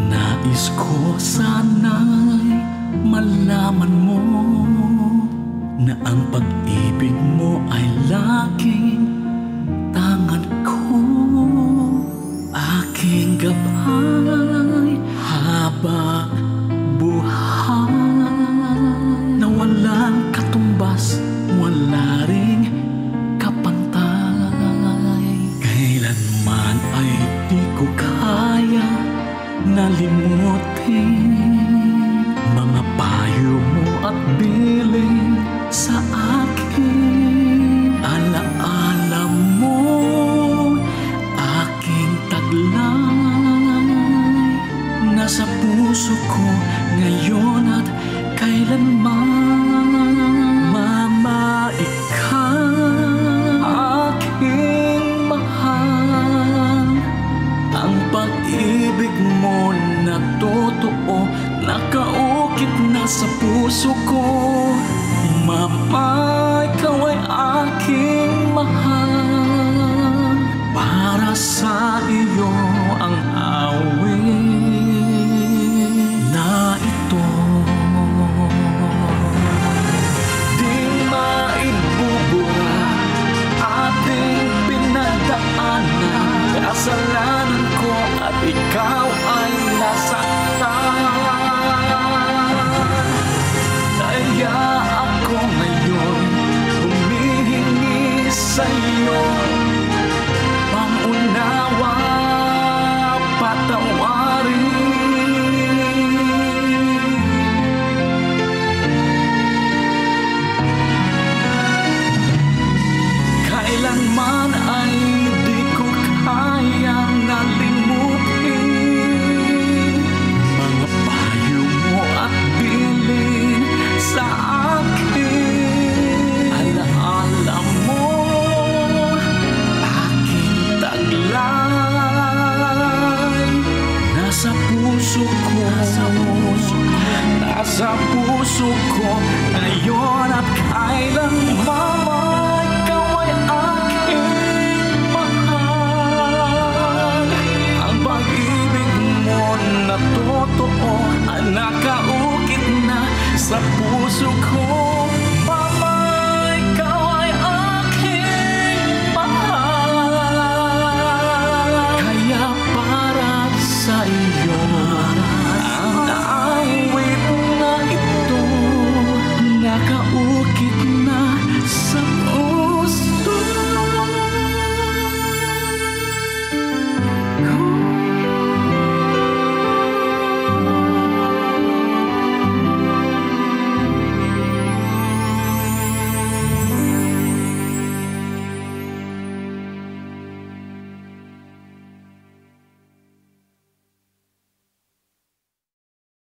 Nais ko sana'y malaman mo na ang pag-ibig mo ay laging tangan ko, aking gabay habang buhay, na walang katumbas, wala ring kapantay. Kailanman ay di ko kaya nalimutin mga payo mo at bilin sa akin. Alaala mo, aking taglay, nasa puso ko ngayon at kailanman. Mama, ikaw aking mahal, ang pag-ibig mo na totoo, nakaukit na sa puso ko. Mama, ikaw ay aking mahal, para sa iyo ang awit na ito. Di maibubura ating pinagdaanan, kasalanan ko at ikaw ay nasaktan. Kaya ako ngayon humihingi sa'yo pangunawa, patawarin. Kailanman ay di ko kayang nalimutin mga payo mo at bilin sa akin. Alaala mo, aking taglay, nasa puso ko, nasa puso ko ngayon at kailanman. Ikaw ay aking mahal, ang pag-ibig mo na totoo ay nakaukit na sa puso ko.